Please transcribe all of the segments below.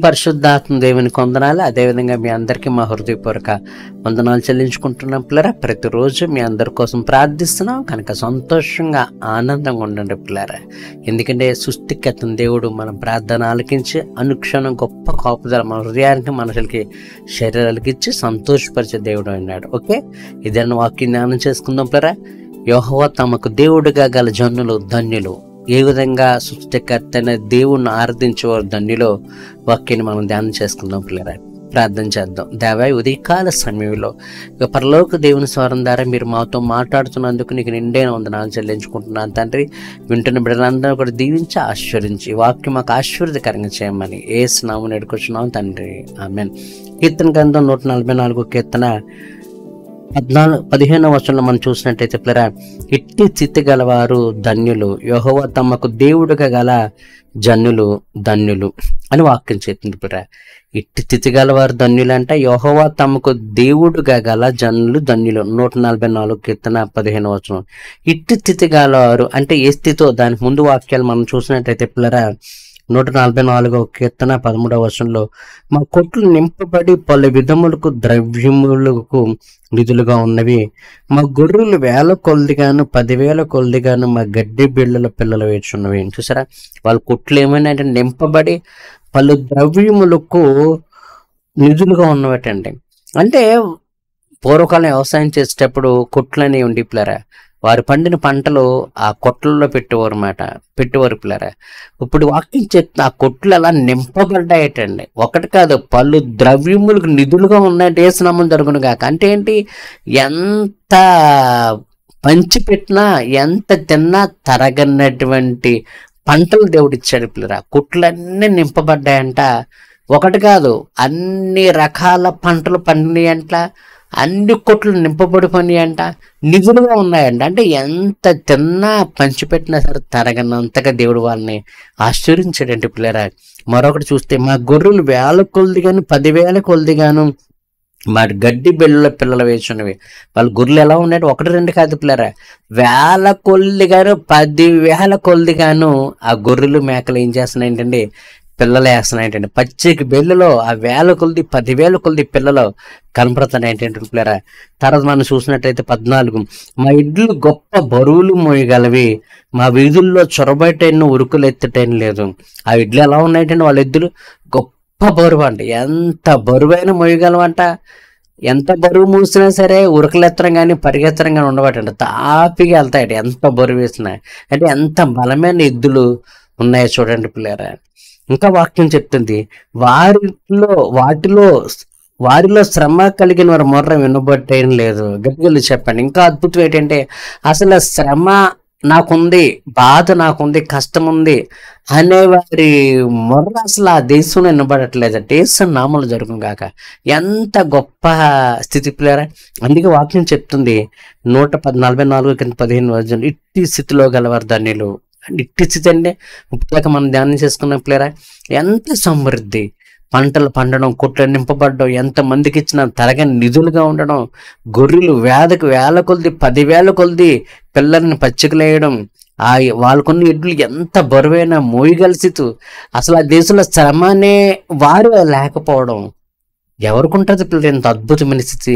పరిశుద్ధాత్మ దేవుని వందనాలు. అదేవిధంగా మీ అందరికీ మా హృదయపూర్వక వందనాలు చెల్లించుకుంటున్నాం పిల్లరా. ప్రతిరోజు మీ అందరి కోసం ప్రార్థిస్తున్నాం కనుక సంతోషంగా ఆనందంగా ఉండండి పిల్లరా. ఎందుకంటే సృష్టికర్త దేవుడు మన ప్రార్థన ఆలకించి అనుక్షణం గొప్ప కాపుదల మన హృదయానికి మనసులకి శరీరాలకి ఇచ్చి సంతోషపరిచే దేవుడు అన్నాడు. ఓకే, ఇదన్న వాక్యం ధ్యానం చేసుకుందాం పిల్లరా. యెహోవా తమకు దేవుడిగా గల జనులు ధన్యులు. ఏ విధంగా సృష్టికర్త అనే దేవుణ్ణి ఆరాధించేవారు ధన్యులో వాక్యాన్ని మనం ధ్యానం చేసుకుందాం పిల్లరా. ప్రార్థన చేద్దాం. దేవా, ఉదయకాల సమయంలో పరలోక దేవుని స్వరం ద్వారా మీరు మాతో మాట్లాడుతున్నందుకు నీకు నిండైన వందనాలు చెల్లించుకుంటున్నాను తండ్రి. వింటున్న బిడ్డలందరూ కూడా దీవించి ఆశీర్వదించి వాక్యం మాకు ఆశీర్వదకరంగా చేయమని యేసు నామమున వేడుకొంచున్నాం తండ్రి, ఆమేన్. కీర్తన గ్రంథం 144 కీర్తన 15వ వచనంలో మనం చూసినట్టయితే పిల్లరా, ఇట్టి స్థితి గలవారు ధన్యులు, యెహోవా తమకు దేవుడుగా గల జనులు ధన్యులు అని వాక్యం చెప్తుంది పిల్లరా. ఇట్టి స్థితి గలవారు ధన్యులు అంటే యెహోవా తమకు దేవుడుగా గల జనులు ధన్యులు. 144 కీర్తన 15వ వచనం. ఇట్టి స్థితి గలవారు అంటే ఏ స్థితితో, దానికి ముందు వాక్యాలు మనం చూసినట్టయితే పిల్లరా 144వ కీర్తన 13వ వచనంలో, మా కొట్లు నింపబడి పలు విధములకు ద్రవ్యములకు నిధులుగా ఉన్నవి, మా గొర్రెలు 1000 కొలదిగాను 10,000 కొలదిగాను మా గడ్డి బిళ్ళల పిల్లలు వేచున్నవి. చూసారా, వాళ్ళ కొట్లు ఏమైనా అంటే నింపబడి పలు ద్రవ్యములకు నిధులుగా ఉన్నవటండి. అంటే పూర్వకాలం వ్యవసాయం చేసేటప్పుడు కొట్లని ఉండి పిల్లరా, వారు పండిన పంటలు ఆ కొట్లలో పెట్టేవారు పిల్లరా. ఇప్పుడు వాక్యం చెప్తే ఆ కొట్లు అలా నింపబడ్డాయటండి. ఒకటి కాదు, పలు ద్రవ్యములకు నిధులుగా ఉన్నాయంటే ఏసునామం జరుగును గాక. అంటే ఏంటి, ఎంత పంచిపెట్టినా ఎంత తిన్నా తరగనటువంటి పంటలు దేవుడు ఇచ్చాడు పిల్లరా. కొట్లన్నీ నింపబడ్డాయంట. ఒకటి కాదు, అన్ని రకాల పంటలు పండినాయంట, అన్ని కొట్లు నింపబడి అంట, నిధులుగా ఉన్నాయంట. అంటే ఎంత తిన్నా పంచిపెట్టినా సరే తరగనంతగా దేవుడు వాళ్ళని ఆశ్చర్యించాడంటే పిల్లరా. మరొకటి చూస్తే, మా గొర్రెలు 1000 కొలదిగాను 10,000 కొలదిగాను మా గడ్డి బిళ్ళల పిల్లలు వేసున్నవి. వాళ్ళ గొర్రెలు ఎలా ఉన్నాయంటే 1-2 కాదు పిల్లరా, 1000 కొలదిగాను 10,000 కొలదిగాను ఆ గొర్రెలు మేకలు ఏం చేస్తున్నాయంటండి, పిల్లలు వేస్తున్నాయంటండి. పచ్చికి బెల్లలో ఆ 1000 కొలది 10,000 కొలది పిల్లలు కనపడుతున్నాయి ఏంటంటే పిల్లరా. తర్వాత మనం చూసినట్టయితే 14, మా ఇడ్లు గొప్ప బరువులు మోయగలవి, మా వీధుల్లో చొరబయటైన ఉరుకులు ఎత్తటైన లేదు. ఆ ఇడ్లు ఎలా ఉన్నాయంటే వాళ్ళ ఎద్దులు గొప్ప బరువు అంట. ఎంత బరువైన మోయగలవంట, ఎంత బరువు మూసినా సరే ఉరుకులు ఎత్తడం కానీ పరిగెత్తడం కానీ ఉండబట్టండి, తాపిగా వెళ్తాయట ఎంత బరువు వేసినా. అంటే ఎంత బలమైన ఎద్దులు ఉన్నాయో చూడండి పిల్లరా. ఇంకా వాక్యం చెప్తుంది, వారిలో శ్రమ కలిగిన వారు మొర్ర వినబట్టేం లేదు. గట్టిగా చెప్పండి. ఇంకా అద్భుతం ఏంటంటే, అసలు శ్రమ నాకుంది, బాధ నాకుంది, కష్టం ఉంది అనేవారి మొర్ర అసలు ఆ దేశంలో వినబడట్లేదు. దేశం నామలు జరుగును గాక. ఎంత గొప్ప స్థితి పిల్లరా. అందుకే వాక్యం చెప్తుంది 144 కింద 15 వచనం, ఇట్టి స్థితిలో గలవారు ధన్యులు. ఇట్టి స్థితి అంటే ఇప్పటిదాకా మనం ధ్యానం చేసుకున్న పిల్లరా, ఎంత సమృద్ధి, పంటలు పండడం, కొట్లు నింపబడడం, ఎంతమందికి ఇచ్చిన తరగని నిధులుగా ఉండడం, గొర్రెలు 10,000 కొలది 10,000 కొలది పిల్లల్ని పచ్చికలేయడం, వాళ్ళకున్న ఎడ్లు ఎంత బరువైన మోయగలిసితూ, అసలు ఆ దేశంలో శ్రమ అనే వారు లేకపోవడం ఎవరికి ఉంటుంది పిల్లలు. ఎంత అద్భుతమైన స్థితి.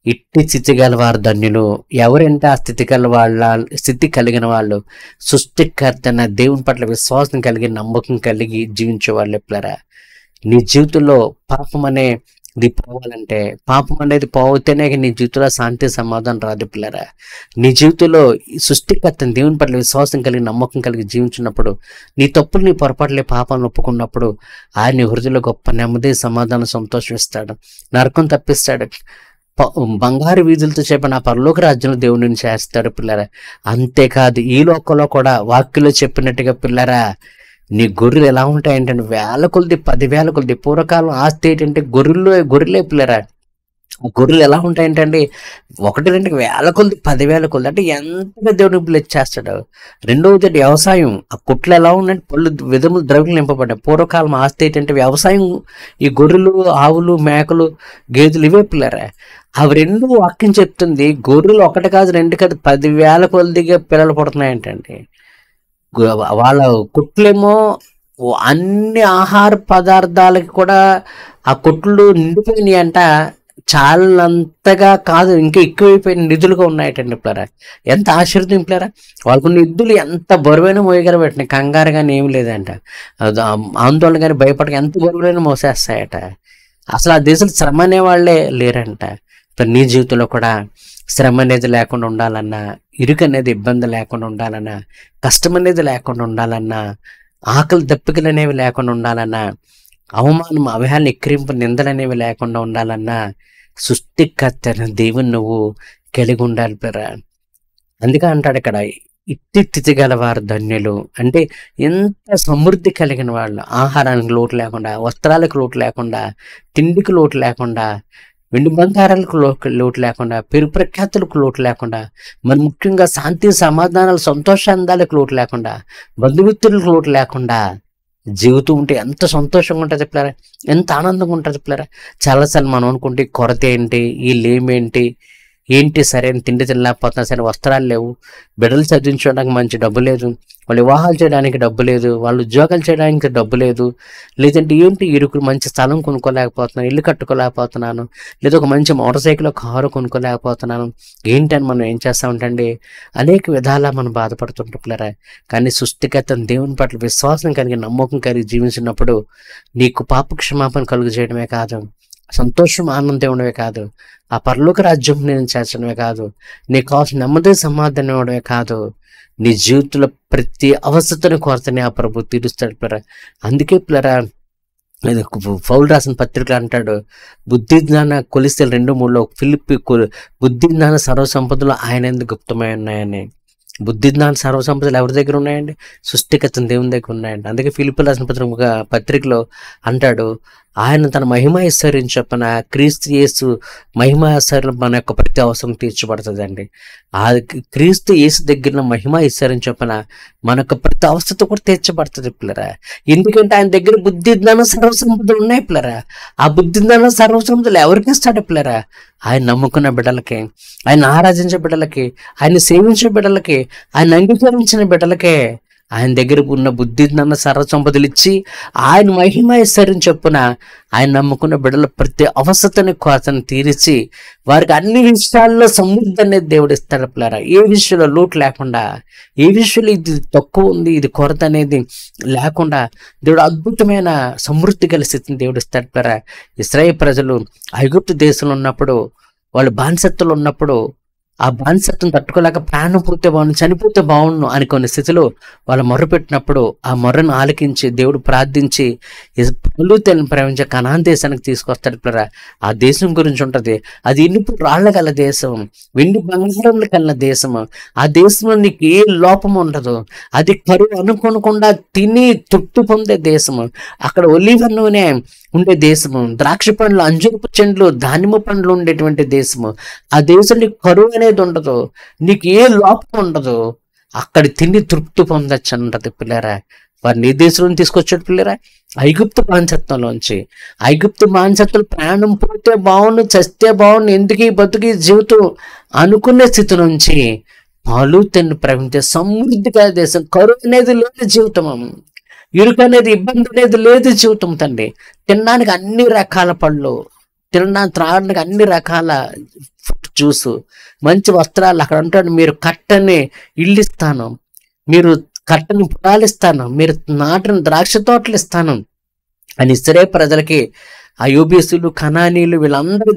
ఇట్టి స్థితి గలవారు ధన్యులు. ఎవరంటే ఆ స్థితి కలిగిన వాళ్ళు, సృష్టికర్త అన్న దేవుని పట్ల విశ్వాసం కలిగి నమ్మకం కలిగి జీవించే వాళ్ళు పిల్లరా. నీ జీవితంలో పాపం అనేది పోవాలంటే, పాపం అనేది పోతేనే నీ జీవితంలో శాంతి సమాధానం రాదు పిల్లరా. నీ జీవితంలో సృష్టికర్త దేవుని పట్ల విశ్వాసం కలిగి నమ్మకం కలిగి జీవించినప్పుడు, నీ తప్పులు నీ పొరపాట్లే పాపాలను ఒప్పుకున్నప్పుడు ఆయన నీ హృదయంలో గొప్ప నెమ్మది సమాధానం సంతోషం ఇస్తాడు, నరకం తప్పిస్తాడు. బంగారు వీధులతో చెప్పిన పరలోక రాజ్యంలో దేవుడిని చేస్తాడు పిల్లరా. అంతేకాదు, ఈ లోకంలో కూడా వాక్యలో చెప్పినట్టుగా పిల్లరా, నీ గొర్రెలు ఎలా ఉంటాయంటే 1000 కొలది 10,000 కొలది. పూర్వకాలం ఆస్తి ఏంటంటే గొర్రెలే పిల్లరా. గొర్రెలు ఎలా ఉంటాయంటే 1-2 కొలది 10,000 కొలది. అంటే ఎంతగా దేవుడిని బ్లెస్ చేస్తాడు. రెండవది వ్యవసాయం. ఆ కొట్లు ఎలా ఉందంటే పళ్ళు విధములు ద్రవ్యాలు నింపబడ్డాయి. పూర్వకాలం ఆస్తి ఏంటంటే వ్యవసాయం, ఈ గొర్రెలు, ఆవులు, మేకలు, గేదెలు ఇవే పిల్లరా. అవి రెండు వాక్యం చెప్తుంది, గొర్రెలు 1 కాదు 2 కాదు 10,000 కొలదిగా పిల్లలు పుడుతున్నాయంటండి. వాళ్ళ కుట్లేమో అన్ని ఆహార పదార్థాలకి కూడా ఆ కొట్లు నిండిపోయినాయి అంట. చాలంతగా కాదు, ఇంకా ఎక్కువైపోయిన నిధులుగా ఉన్నాయటండి పిల్లరా. ఎంత ఆశ్చర్యం పిల్లరా. వాళ్ళకున్న నిధులు ఎంత బరువైన మోయగల పెట్టినాయి, కంగారు కానీ ఏమి లేదంట. ఆందోళన కానీ భయపడక ఎంత బరువులైన మోసేస్తాయట. అసలు ఆ దేశంలో శ్రమ అనే వాళ్ళే లేరంట. ఇప్పుడు నీ జీవితంలో కూడా శ్రమ అనేది లేకుండా ఉండాలన్నా, ఇరుకు అనేది ఇబ్బంది లేకుండా ఉండాలన్నా, కష్టం అనేది లేకుండా ఉండాలన్నా, ఆకలి దప్పికలు అనేవి లేకుండా ఉండాలన్నా, అవమానం అవహేళన ఎక్కిరింపు నిందలు అనేవి లేకుండా ఉండాలన్నా, సృష్టికర్త దేవుని నువ్వు కలిగి ఉండాలి పిల్లరా. అందుకే అంటాడు ఇక్కడ, ఇట్టి స్థితి గలవారు ధన్యులు. అంటే ఎంత సమృద్ధి కలిగిన వాళ్ళు, ఆహారానికి లోటు లేకుండా, వస్త్రాలకు లోటు లేకుండా, తిండికి లోటు లేకుండా, వెండి బంగారాలకు లోటు లేకుండా, పేరు ప్రఖ్యాతులకు లోటు లేకుండా, మరి ముఖ్యంగా శాంతి సమాధానాలు సంతోషాందాలకు లోటు లేకుండా, బంధుమిత్రులకు లోటు లేకుండా జీవితం ఉంటే ఎంత సంతోషంగా ఉంటుంది పిల్లరా, ఎంత ఆనందంగా ఉంటుంది పిల్లరా. చాలాసార్లు మనం అనుకుంటే కొరత ఏంటి, ఈ లేమేంటి, ఏంటి సరైన తిండి తినలేకపోతున్నా, సరే వస్త్రాలు లేవు, బిడ్డలు చదివించడానికి మంచి డబ్బు లేదు, వాళ్ళు వివాహాలు చేయడానికి డబ్బు లేదు, వాళ్ళు ఉద్యోగాలు చేయడానికి డబ్బు లేదు, లేదంటే ఏంటి ఇరుకు మంచి స్థలం కొనుక్కోలేకపోతున్నాను, ఇల్లు కట్టుకోలేకపోతున్నాను, లేదా ఒక మంచి మోటార్ సైకిల్ కారు కొనుక్కోలేకపోతున్నాను, ఏంటని మనం ఏం చేస్తా ఉంటండి, అనేక విధాలా మనం బాధపడుతుంటాం పిల్లరా. కానీ సృష్టికర్త దేవుని పట్ల విశ్వాసం కలిగి నమ్మకం కలిగి జీవించినప్పుడు నీకు పాప క్షమాపణ కలుగు చేయడమే కాదు, సంతోషం ఆనందం ఉండవే కాదు, ఆ పరలోక రాజ్యం నేను చేర్చడమే కాదు, నీకు కావాల్సిన నెమ్మది సమాధానం ఇవ్వడమే కాదు, నీ జీవితంలో ప్రతి అవసరతను కొరతని ఆ ప్రభు తీరుస్తాడు పిల్లరా. అందుకే పిల్లరా పౌలు రాసిన పత్రికలు అంటాడు, బుద్ధి జ్ఞాన కొలిస్తే 2:3 ఫిలిప్పి బుద్ధి జ్ఞాన సర్వసంపదలు ఆయన ఎందుకు గుప్తమై ఉన్నాయని. బుద్ధి జ్ఞాన సర్వసంపదలు ఎవరి దగ్గర ఉన్నాయండి? సృష్టికర్త దేవుని దగ్గర ఉన్నాయండి. అందుకే ఫిలిప్పి రాసిన పత్రికలో అంటాడు, ఆయన తన మహిమ ఐశ్వర్యం చొప్పున క్రీస్తు యేసు మహిమ ఐశ్వర్యం మన యొక్క ప్రతి అవసరం తీర్చబడుతుందండి. ఆ క్రీస్తు యేసు దగ్గర మహిమ ఐశ్వర్యం చొప్పున మన యొక్క ప్రతి అవసరత కూడా తీర్చబడుతుంది పిల్లరా. ఎందుకంటే ఆయన దగ్గర బుద్ధి జ్ఞాన సర్వసంపదలు ఉన్నాయి పిల్లరా. ఆ బుద్ధి జ్ఞాన సర్వసంపదలు ఎవరికి ఇస్తాడు పిల్లరా? ఆయన నమ్ముకున్న బిడ్డలకి, ఆయన ఆరాధించే బిడ్డలకి, ఆయన సేవించే బిడ్డలకి, ఆయన అంగీకరించిన బిడ్డలకే ఆయన దగ్గర ఉన్న బుద్ధి జ్ఞాన సర్వసంపదలు ఇచ్చి ఆయన మహిమ ఐశ్వర్యం చొప్పున ఆయన నమ్ముకున్న బిడ్డల ప్రతి అవసరతని కోతను తీర్చి వారికి అన్ని విషయాల్లో సమృద్ధి అనేది దేవుడు ఇస్తాడు పిల్లరా. ఏ విషయంలో లోటు లేకుండా, ఏ విషయంలో ఇది తక్కువ ఉంది, ఇది కొరత అనేది లేకుండా దేవుడు అద్భుతమైన సమృద్ధి గల స్థితిని దేవుడు ఇస్తాడు పిల్లరా. ఇశ్రాయేలు ప్రజలు ఐగుప్తు దేశంలో ఉన్నప్పుడు, వాళ్ళు బానిసత్తులు ఉన్నప్పుడు, ఆ బానిసత్వం తట్టుకోలేక ప్రాణం పోతే బాగుండు, చనిపోతే బాగుండు అనుకునే స్థితిలో వాళ్ళు మొర్రపెట్టినప్పుడు ఆ మొర్రను ఆలకించి దేవుడు ప్రార్థించి పలుతెలను ప్రవేశించే కనాన్ దేశానికి తీసుకొస్తాడు పిల్లరా. ఆ దేశం గురించి ఉంటుంది, అది ఇనుపు రాళ్ల గల దేశం, వెండి బంగారంలో కలిగిన దేశం. ఆ దేశంలో నీకు ఏ లోపం ఉండదు, అది కరువు అనుకోకుండా తిని తృప్తి పొందే దేశము. అక్కడ ఒలీవ నూనె ఉండే దేశము, ద్రాక్ష పండ్లు, అంజూరపు చెండ్లు, దానిమ్మ పండ్లు ఉండేటువంటి దేశము. ఆ దేశం నీకు కరువు అనేది ఉండదు, నీకు ఏ లోపం ఉండదు, అక్కడ తిండి తృప్తి పొందొచ్చు అంటది పిల్లరా. వారిని ఏ దేశంలో తీసుకొచ్చాడు పిల్లరా? ఐగుప్తు బానిసత్వంలోంచి. ఐగుప్తు బానిసత్వం ప్రాణం పోతే బాగుండు, చస్తే బాగుండు, ఎందుకు బతుకి జీవితం అనుకునే స్థితి నుంచి పాలు తెన్ను ప్రవహించే సమృద్ధిగా దేశం, కరువు అనేది లేదు జీవితం, ఇరుకు అనేది ఇబ్బంది అనేది లేదు జీవితం తండ్రి. తినడానికి అన్ని రకాల పళ్ళు, త్రాగడానికి అన్ని రకాల జ్యూసు, మంచి వస్త్రాలు. అక్కడ అంటాడు, మీరు కట్టని ఇల్లు ఇస్తాను, మీరు కట్టని పొలాలు ఇస్తాను, మీరు నాటిన ద్రాక్ష తోటలు ఇస్తాను అని ఇస్రాయేలు ప్రజలకి ఆ యూబీసులు, కనానీలు వీళ్ళందరూ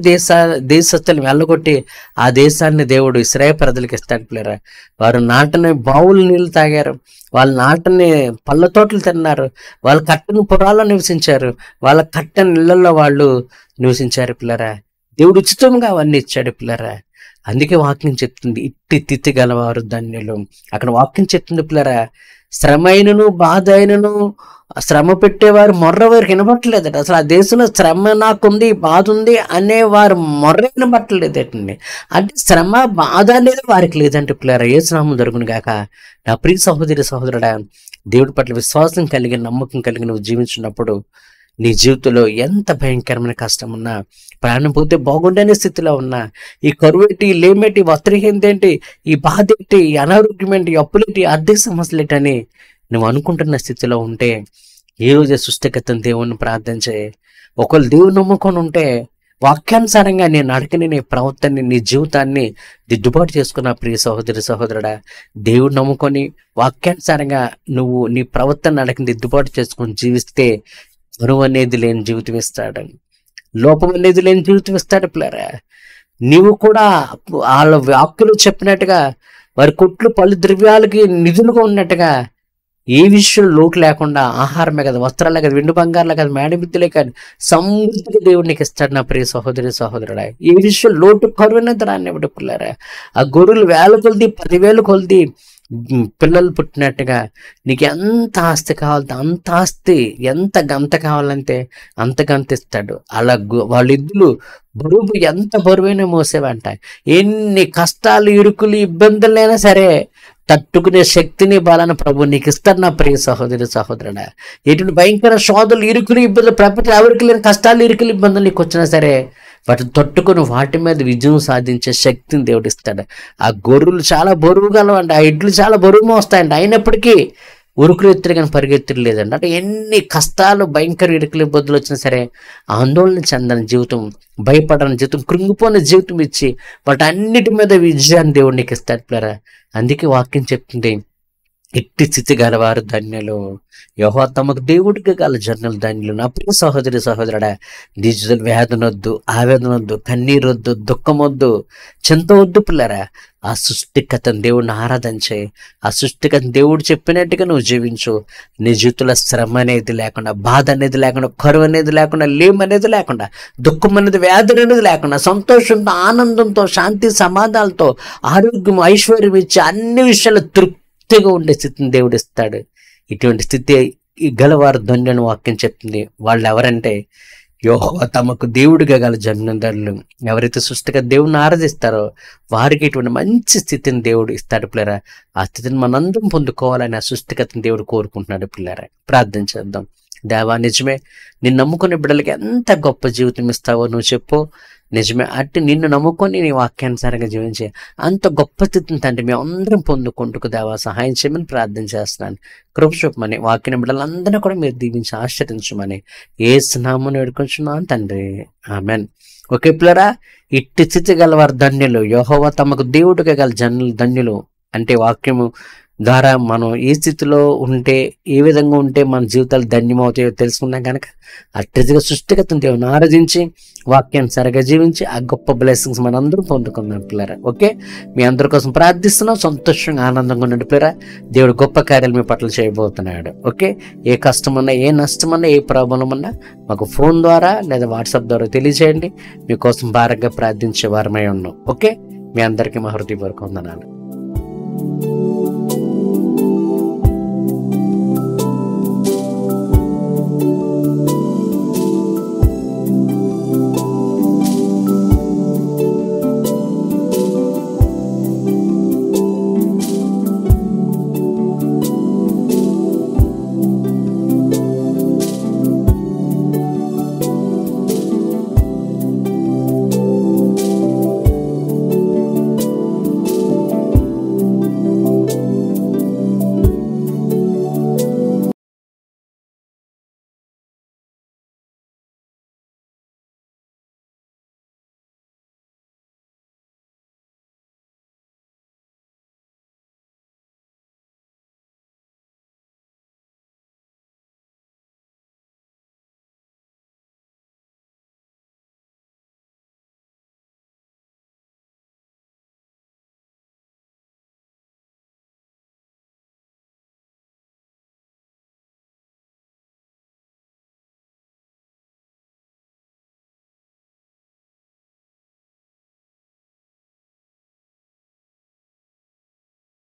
దేశస్తులు వెళ్ళగొట్టి ఆ దేశాన్ని దేవుడు ఇశ్రాయేలు ప్రజలకు ఇస్తాడు పిల్లరా. వారు నాటని బావులు నీళ్ళు తాగారు, వాళ్ళు నాటని పళ్ళ తోటలు తిన్నారు, వాళ్ళు కట్టని పురాల్లో నివసించారు, వాళ్ళ కట్టని ఇళ్లలో వాళ్ళు నివసించారు పిల్లరా. దేవుడు ఉచితంగా అవన్నీ ఇచ్చాడు పిల్లరా. అందుకే వాక్యం చెప్తుంది, ఇట్టి తిత్తి గలవారు ధన్యులు. అక్కడ వాక్యం చెప్తుంది పిల్లరా, శ్రమ అయినను బాధ అయినను శ్రమ పెట్టేవారు మొర్ర వారికి వినబట్టలేదట. అసలు ఆ దేశంలో శ్రమ నాకుంది, బాధ ఉంది అనేవారు మొర్ర వినబట్టలేదటండి. అంటే శ్రమ బాధ అనేది వారికి లేదంటే పిల్లరా. యేసునామం దొరుకును గాక. నా ప్రియ సహోదరి సహోదరుడా, దేవుడి పట్ల విశ్వాసం కలిగి నమ్మకం కలిగి నువ్వు జీవించినప్పుడు నీ జీవితంలో ఎంత భయంకరమైన కష్టం ఉన్నా, ప్రాణం పోతే బాగుండనే స్థితిలో ఉన్నా, ఈ కరువేటి, లేమేటి, వస్త్రహీనతేంటి, ఈ బాధ ఏంటి, ఈ అనారోగ్యం ఏంటి, అప్పులేంటి, ఆర్థిక సమస్యలు ఏంటని నువ్వు అనుకుంటున్న స్థితిలో ఉంటే ఈ రోజే సృష్టికర్తను దేవుణ్ణి ప్రార్థన చేయి. ఒకవేళ దేవుని నమ్ముకొని ఉంటే వాక్యానుసారంగా నీ నడకని, నీ ప్రవర్తనని, నీ జీవితాన్ని దిద్దుబాటు చేసుకున్న ప్రియ సహోదరి సహోదరుడా, దేవుడు నమ్ముకొని వాక్యానుసారంగా నువ్వు నీ ప్రవర్తన నడకని దిద్దుబాటు చేసుకొని జీవిస్తే కరువు అనేది లేని జీవితం ఇస్తాడని, లోపం అనేది లేని జీవితం ఇస్తాడు పిల్లరా. నీవు కూడా వాళ్ళ వాక్యులు చెప్పినట్టుగా వారి కొట్లు పలు ద్రవ్యాలకి నిధులుగా ఉన్నట్టుగా ఏ విషయం లోటు లేకుండా ఆహారమే కదా, వస్త్రాలే కదా, వెండి బంగారులే కదా, మేడమిద్దులే కాదు, సమృద్ధిగా దేవుడు నీకు ఇస్తాడు నా ప్రియ సహోదరి సహోదరుడా. ఏ విషయం లోటు కరువునేది రానివ్వడు పిల్లరా. ఆ గొర్రెలు 1000 కొలిది 10,000 కొలిది పిల్లలు పుట్టినట్టుగా నీకు ఎంత ఆస్తి కావాలంటే అంత ఆస్తి, ఎంత గంత కావాలంటే అంత గంత ఇస్తాడు. అలా వాళ్ళిద్దరు బరువు ఎంత బరువైనా మోసేవంట. ఎన్ని కష్టాలు, ఇరుకులు, ఇబ్బందులైనా సరే తట్టుకునే శక్తిని, బలాన్ని ప్రభు నీకు ఇస్తాడు నా ప్రియ సహోదరి సహోదరుడా. ఎటువంటి భయంకర శోధనలు, ఇరుకులు, ఇబ్బందులు, ప్రపంచం ఎవరికి లేని కష్టాలు, ఇరుకులు, ఇబ్బందులు నీకు వచ్చినా సరే వాటిని తట్టుకుని వాటి మీద విజయం సాధించే శక్తిని దేవుడు ఇస్తాడు. ఆ గొర్రెలు చాలా బరువు గలవండి, ఆ ఎడ్లు చాలా బరువు మోస్తాయండి. అయినప్పటికీ ఉరుకులు ఎత్తులు కానీ పరిగెత్తులు లేదండి. అంటే ఎన్ని కష్టాలు, భయంకర ఇరుకులు, ఇబ్బందులు వచ్చినా సరే ఆందోళన చెందని జీవితం, భయపడని జీవితం, కృంగిపోయిన జీవితం ఇచ్చి వాటి అన్నిటి మీద విజయాన్ని దేవుడు నీకు ఇస్తాడు పిల్లరా. అందుకే వాక్యం చెప్తుంది, ఇట్టి స్థితి గలవారు ధన్యులు, యెహోవా తమకు దేవుడికి గల జనులు ధన్యులు. నా ప్రియ సహోదరి సహోదరుడా, డిజిటల్ వేదనొద్దు, ఆవేదనొద్దు, కన్నీరొద్దు, దుఃఖమొద్దు, చింత వద్దు పిల్లరా. ఆ సృష్టికర్తను దేవుడిని ఆరాధించే, ఆ సృష్టికర్తను దేవుడు చెప్పినట్టుగా నువ్వు జీవించు. నీ జీవితంలో శ్రమ అనేది లేకుండా, బాధ అనేది లేకుండా, కరువు అనేది లేకుండా, లేము అనేది లేకుండా, దుఃఖం అనేది, వ్యాధి అనేది లేకుండా, సంతోషంతో, ఆనందంతో, శాంతి సమాధానాలతో, ఆరోగ్యం, ఐశ్వర్యం ఇచ్చి అన్ని విషయాలు తృప్తిగా ఉండే స్థితిని దేవుడు ఇస్తాడు. ఇటువంటి స్థితి గలవారు ధన్యులను వాక్యం చెప్తుంది. వాళ్ళు ఎవరంటే యెహోవా తమకు దేవుడిగా గల జన్మధరులు. ఎవరైతే సృష్టిగా దేవుడిని ఆరాధిస్తారో వారికి ఇటువంటి మంచి స్థితిని దేవుడు ఇస్తాడు పిల్లరా. ఆ స్థితిని మనందరం పొందుకోవాలని ఆ సృష్టికర్తని దేవుడు కోరుకుంటున్నాడు పిల్లరా. ప్రార్థన చేద్దాం. దేవా, నిజమే నిన్ను నమ్ముకునే బిడ్డలకి ఎంత గొప్ప జీవితం ఇస్తావో నువ్వు చెప్పు. నిజమే, అట్టి నిన్ను నమ్ముకొని నీ వాక్యానుసారంగా జీవించే అంత గొప్ప స్థితిని తండ్రి మేము అందరం పొందుకుంటూ దేవా సహాయం చేయమని ప్రార్థన చేస్తున్నాను. కృప చూపమని వాక్య బిడ్డలందరినీ కూడా మీరు దీవించి ఆశ్రయించమని యేసు నామమున వేడుకొంచున్నాను తండ్రి, ఆమేన్. ఓకే పిల్లరా, ఇట్టి స్థితి గలవారు ధన్యులు, యెహోవా తమకు దేవుడిగా గల జనులు ధన్యులు. అంటే వాక్యము ద్వారా మనం ఏ స్థితిలో ఉంటే, ఏ విధంగా ఉంటే మన జీవితాలు ధన్యమవుతాయో తెలుసుకున్నాం కనుక అట్టిగా సృష్టికర్తను దేవుని ఆరాధించి వాక్యాన్ని సరిగా జీవించి ఆ గొప్ప బ్లెస్సింగ్స్ మనందరం పొందుకుందాం పిల్లరా. ఓకే, మీ అందరి కోసం ప్రార్థిస్తున్నాం. సంతోషంగా, ఆనందంగా ఉండండి పిల్లరా. దేవుడు గొప్ప కార్యాలు మీ పట్ల చేయబోతున్నాడు. ఓకే, ఏ కష్టమన్నా, ఏ నష్టమన్నా, ఏ ప్రాబ్లం ఉన్నా మాకు ఫోన్ ద్వారా లేదా వాట్సాప్ ద్వారా తెలియజేయండి. మీకోసం భారంగా ప్రార్థించే వారమై ఉన్నాం. ఓకే, మీ అందరికీ మా హృదయపూర్వక వందనాలు.